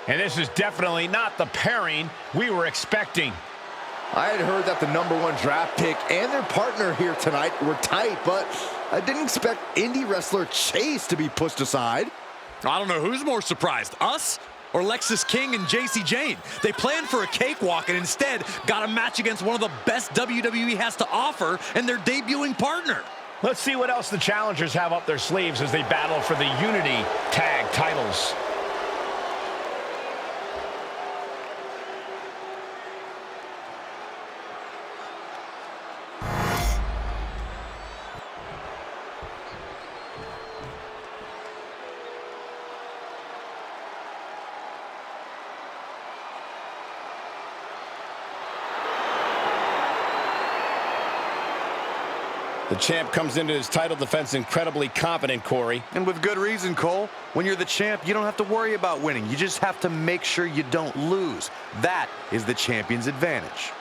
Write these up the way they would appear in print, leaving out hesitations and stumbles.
And this is definitely not the pairing we were expecting. I had heard that the #1 draft pick and their partner here tonight were tight, but I didn't expect indie wrestler Chase to be pushed aside. I don't know who's more surprised, us or Lexis King and JC Jane. They planned for a cakewalk and instead got a match against one of the best WWE has to offer and their debuting partner. Let's see what else the challengers have up their sleeves as they battle for the Unity Tag titles. The champ comes into his title defense incredibly confident, Corey. And with good reason, Cole. When you're the champ, you don't have to worry about winning. You just have to make sure you don't lose. That is the champion's advantage.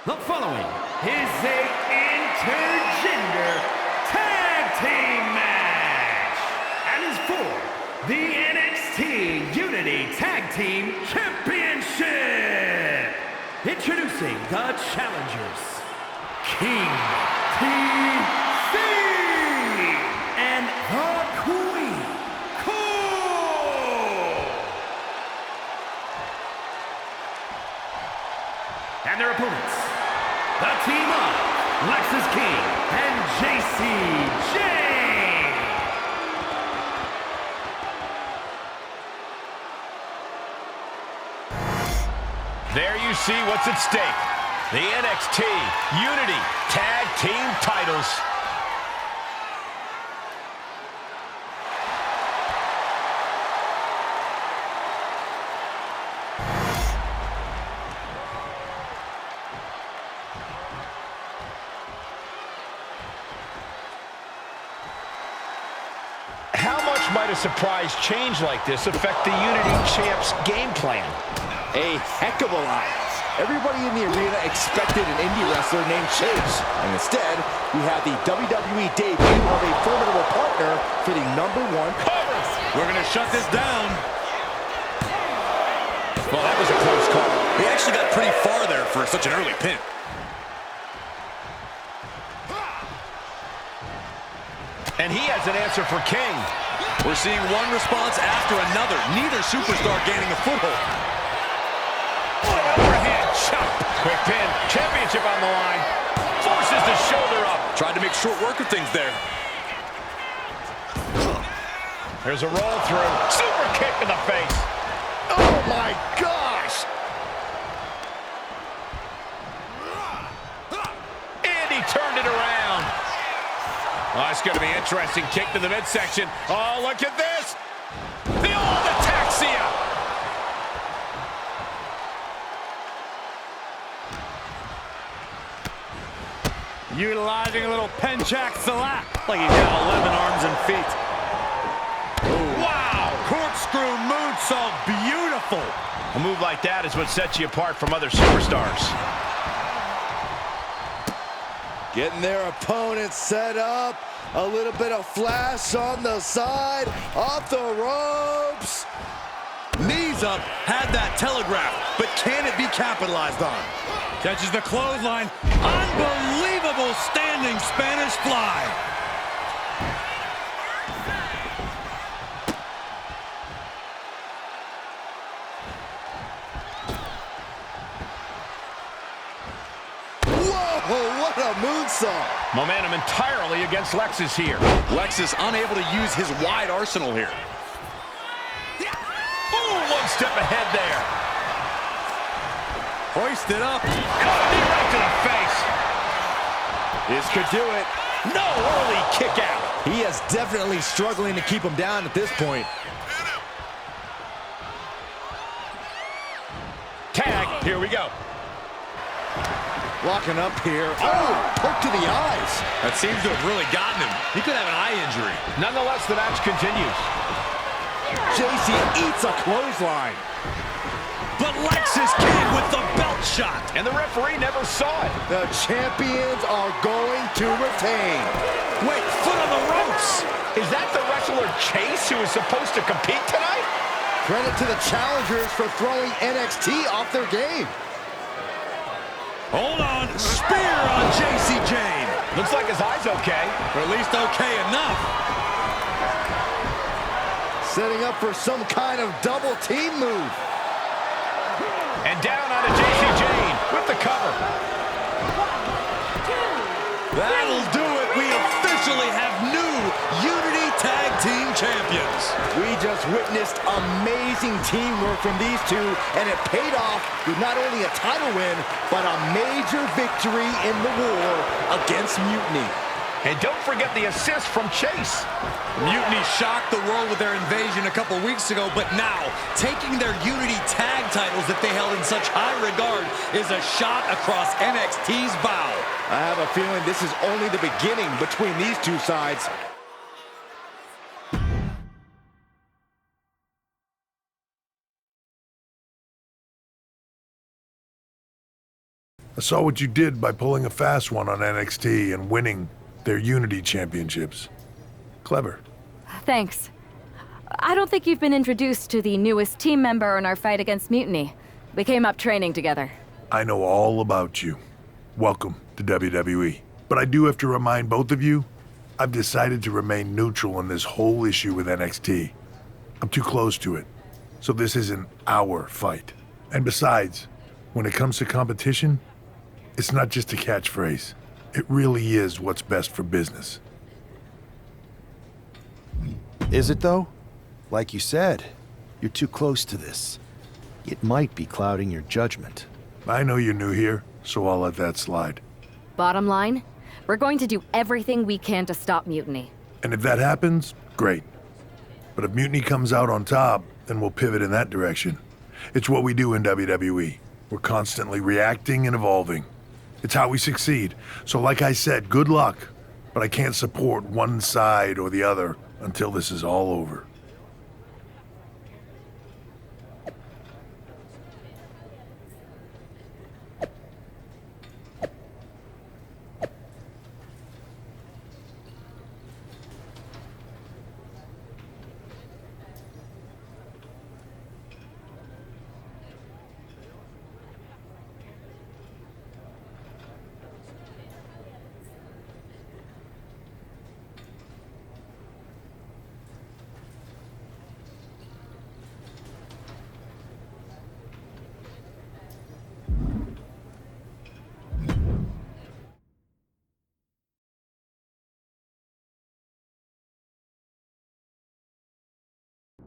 The following is a intergender tag team match and is for the NXT Unity Tag Team Championship. Introducing the challengers, King TC and the Queen, Cole. And their opponents, the team of Lexis King and JC Jane. There you see what's at stake. The NXT Unity Tag Team titles. How much might a surprise change like this affect the Unity Champ's game plan? A heck of a lot. Everybody in the arena expected an indie wrestler named Chase, and instead, we have the WWE debut of a formidable partner for the #1 cover. We're going to shut this down. Well, that was a close call. He actually got pretty far there for such an early pin. And he has an answer for King. We're seeing one response after another. Neither superstar gaining a foothold. What an overhand chop. Quick pin. Championship on the line. Forces the shoulder up. Tried to make short work of things there. There's a roll through. Super kick in the face. Oh my gosh! And he turned it around. Oh, it's going to be interesting. Kick to the midsection. Oh, look at this. The old ataxia. Utilizing a little penchak salak like he's got 11 arms and feet. Wow. Corkscrew moonsault, beautiful. A move like that is what sets you apart from other superstars. Getting their opponent set up. A little bit of flash on the side. Off the ropes. Knees up, had that telegraph, but can it be capitalized on? Catches the clothesline. Unbelievable standing Spanish fly. some. Momentum entirely against Lexus here. Lexus unable to use his wide arsenal here. Ooh, one step ahead there. Hoisted up. Oh, knee right to the face. This could do it. No early kick out. He is definitely struggling to keep him down at this point. Tag, here we go. Locking up here. Oh, poke to the eyes. That seems to have really gotten him. He could have an eye injury. Nonetheless, the match continues. JC eats a clothesline. But Lexus King with the belt shot. And the referee never saw it. The champions are going to retain. Wait, foot on the ropes. Is that the wrestler Chase who is supposed to compete tonight? Credit to the challengers for throwing NXT off their game. Hold on. Spear on JC Jane. Looks like his eye's okay. Or at least okay enough. Setting up for some kind of double team move. And down onto JC Jane with the cover. That'll do it. We officially have new Unity Tag Team Champions. We just witnessed amazing teamwork from these two, and it paid off with not only a title win, but a major victory in the war against Mutiny. And don't forget the assist from Chase. Mutiny shocked the world with their invasion a couple weeks ago, but now, taking their Unity Tag titles that they held in such high regard is a shot across NXT's bow. I have a feeling this is only the beginning between these two sides. I saw what you did by pulling a fast one on NXT and winning their Unity Championships. Clever. Thanks. I don't think you've been introduced to the newest team member in our fight against Mutiny. We came up training together. I know all about you. Welcome to WWE. But I do have to remind both of you, I've decided to remain neutral in this whole issue with NXT. I'm too close to it. So this isn't our fight. And besides, when it comes to competition, it's not just a catchphrase. It really is what's best for business. Is it, though? Like you said, you're too close to this. It might be clouding your judgment. I know you're new here, so I'll let that slide. Bottom line, we're going to do everything we can to stop Mutiny. And if that happens, great. But if Mutiny comes out on top, then we'll pivot in that direction. It's what we do in WWE. We're constantly reacting and evolving. It's how we succeed. So like I said, good luck. But I can't support one side or the other until this is all over.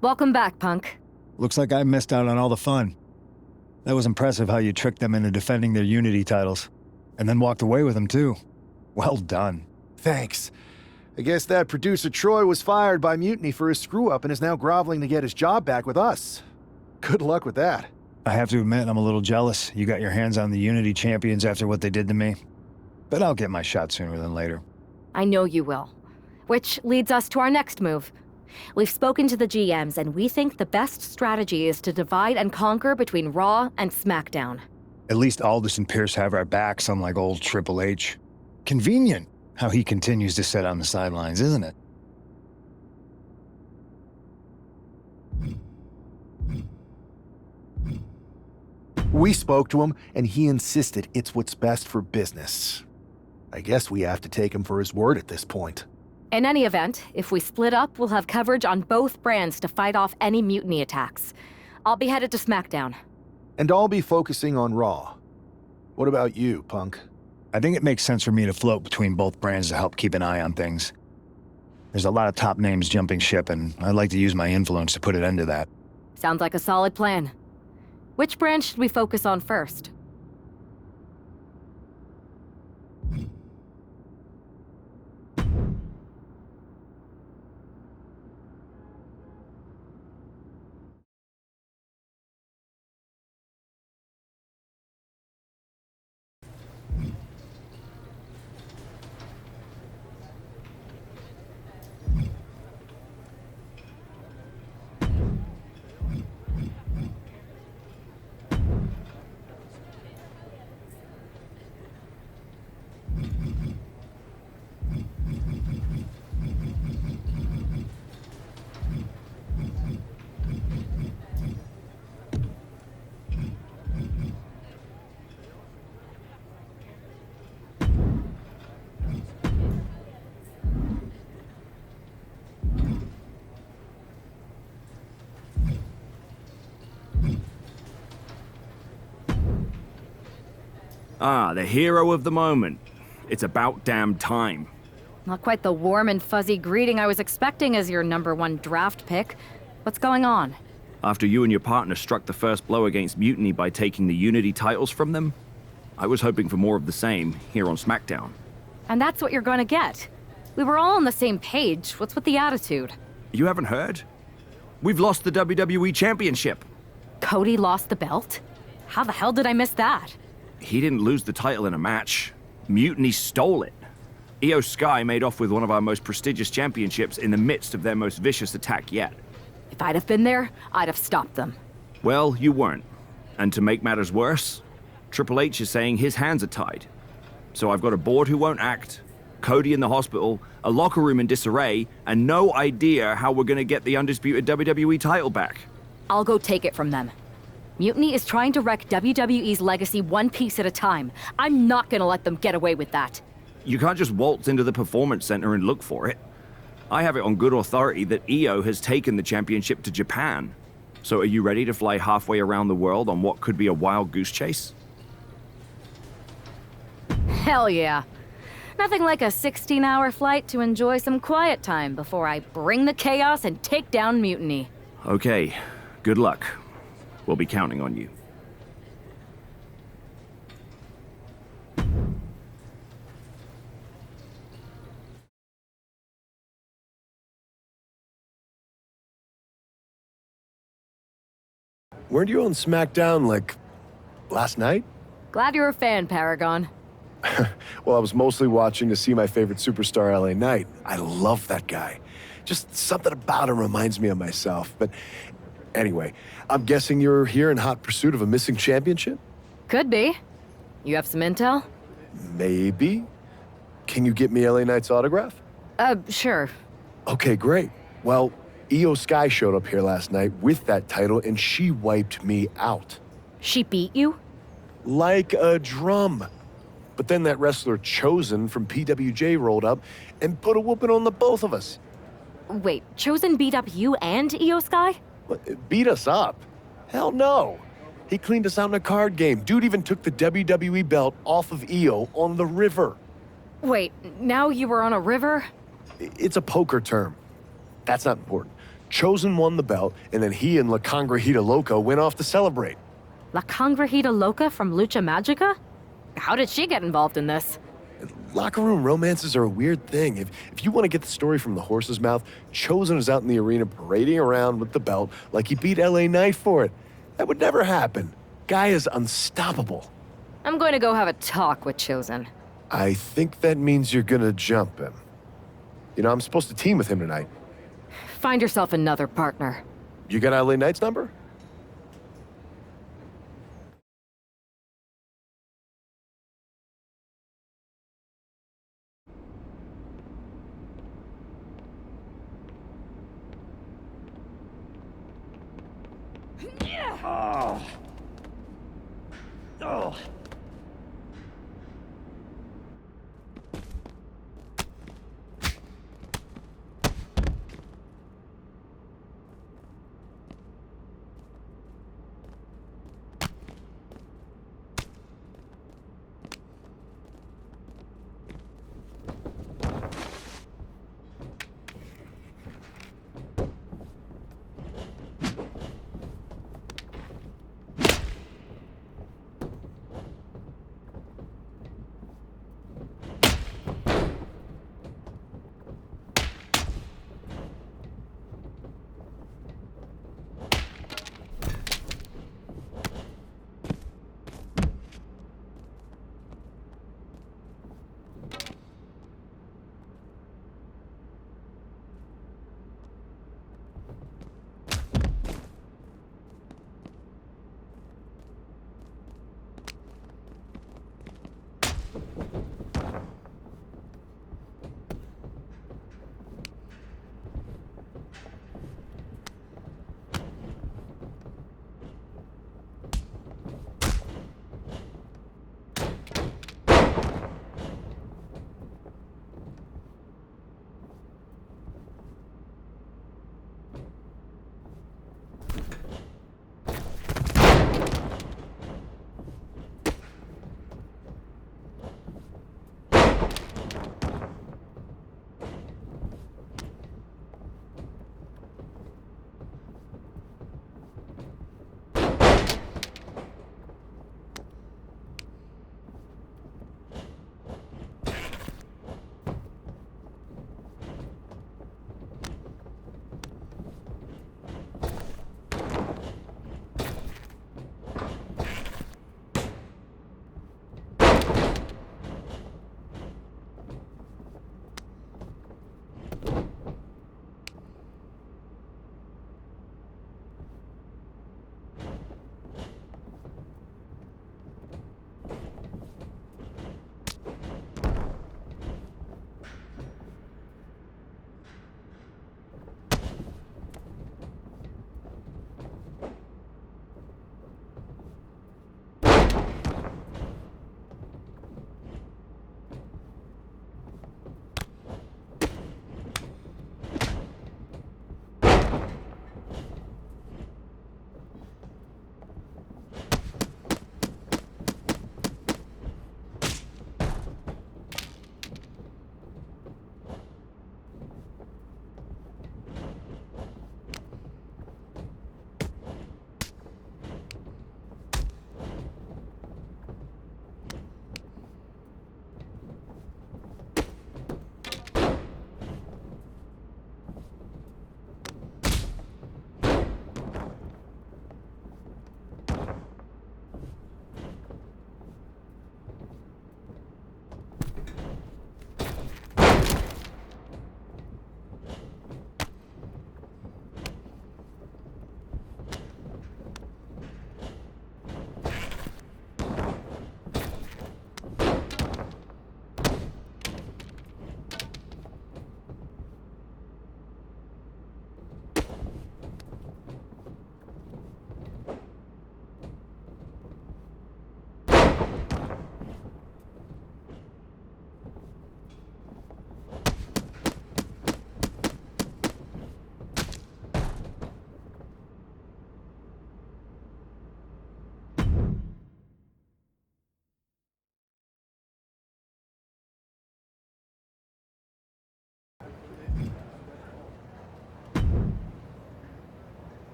Welcome back, Punk. Looks like I missed out on all the fun. That was impressive how you tricked them into defending their Unity titles. And then walked away with them, too. Well done. Thanks. I guess that producer Troy was fired by Mutiny for his screw-up and is now groveling to get his job back with us. Good luck with that. I have to admit, I'm a little jealous you got your hands on the Unity champions after what they did to me. But I'll get my shot sooner than later. I know you will. Which leads us to our next move. We've spoken to the GMs, and we think the best strategy is to divide and conquer between Raw and SmackDown. At least Aldous and Pierce have our backs, unlike old Triple H. Convenient how he continues to sit on the sidelines, isn't it? We spoke to him, and he insisted it's what's best for business. I guess we have to take him for his word at this point. In any event, if we split up, we'll have coverage on both brands to fight off any Mutiny attacks. I'll be headed to SmackDown. And I'll be focusing on Raw. What about you, Punk? I think it makes sense for me to float between both brands to help keep an eye on things. There's a lot of top names jumping ship, and I'd like to use my influence to put an end to that. Sounds like a solid plan. Which brand should we focus on first? Ah, the hero of the moment. It's about damn time. Not quite the warm and fuzzy greeting I was expecting as your #1 draft pick. What's going on? After you and your partner struck the first blow against Mutiny by taking the Unity titles from them, I was hoping for more of the same here on SmackDown. And that's what you're going to get. We were all on the same page. What's with the attitude? You haven't heard? We've lost the WWE Championship. Cody lost the belt? How the hell did I miss that? He didn't lose the title in a match. Mutiny stole it. Io Sky made off with one of our most prestigious championships in the midst of their most vicious attack yet. If I'd have been there, I'd have stopped them. Well, you weren't. And to make matters worse, Triple H is saying his hands are tied. So I've got a board who won't act, Cody in the hospital, a locker room in disarray, and no idea how we're gonna get the undisputed WWE title back. I'll go take it from them. Mutiny is trying to wreck WWE's legacy one piece at a time. I'm not gonna let them get away with that. You can't just waltz into the Performance Center and look for it. I have it on good authority that Io has taken the championship to Japan. So are you ready to fly halfway around the world on what could be a wild goose chase? Hell yeah. Nothing like a 16-hour flight to enjoy some quiet time before I bring the chaos and take down Mutiny. Okay, good luck. We'll be counting on you. Weren't you on SmackDown, like, last night? Glad you're a fan, Paragon. Well, I was mostly watching to see my favorite superstar, LA Knight. I love that guy. Just something about him reminds me of myself. But anyway, I'm guessing you're here in hot pursuit of a missing championship? Could be. You have some intel? Maybe. Can you get me LA Knight's autograph? Sure. Okay, great. Well, Io Sky showed up here last night with that title, and she wiped me out. She beat you? Like a drum. But then that wrestler Chosen from PWJ rolled up and put a whooping on the both of us. Wait, Chosen beat up you and Io Sky? Beat us up? Hell no. He cleaned us out in a card game. Dude even took the WWE belt off of Io on the river. Wait, now you were on a river? It's a poker term. That's not important. Chosen won the belt, and then he and La Congrejita Loca went off to celebrate. La Congrejita Loca from Lucha Magica? How did she get involved in this? Locker room romances are a weird thing. If you want to get the story from the horse's mouth, Chosen is out in the arena parading around with the belt like he beat LA Knight for it. That would never happen. Guy is unstoppable. I'm going to go have a talk with Chosen. I think that means you're gonna jump him. You know, I'm supposed to team with him tonight. Find yourself another partner. You got LA Knight's number?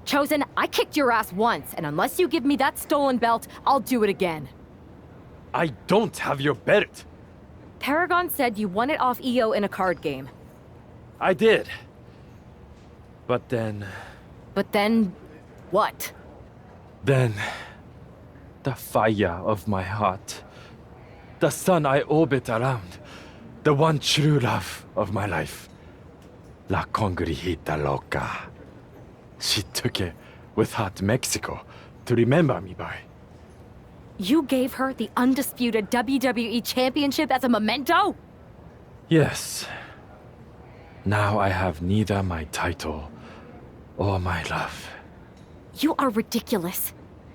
Chosen, I kicked your ass once, and unless you give me that stolen belt, I'll do it again. I don't have your belt. Paragon said you won it off EO in a card game. I did. But then... But then... what? Then... the fire of my heart. The sun I orbit around. The one true love of my life. La Congrijita Loca. She took it with her to Mexico to remember me by. You gave her the undisputed WWE Championship as a memento? Yes. Now I have neither my title or my love. You are ridiculous.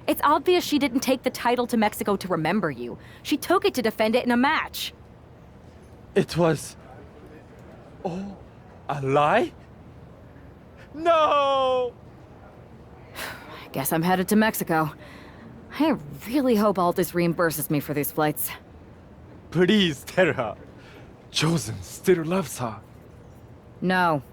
It's obvious she didn't take the title to Mexico to remember you. She took it to defend it in a match. It was... oh, a lie? No! I guess I'm headed to Mexico. I really hope Aldous reimburses me for these flights. Please tell her. Chosen still loves her. No,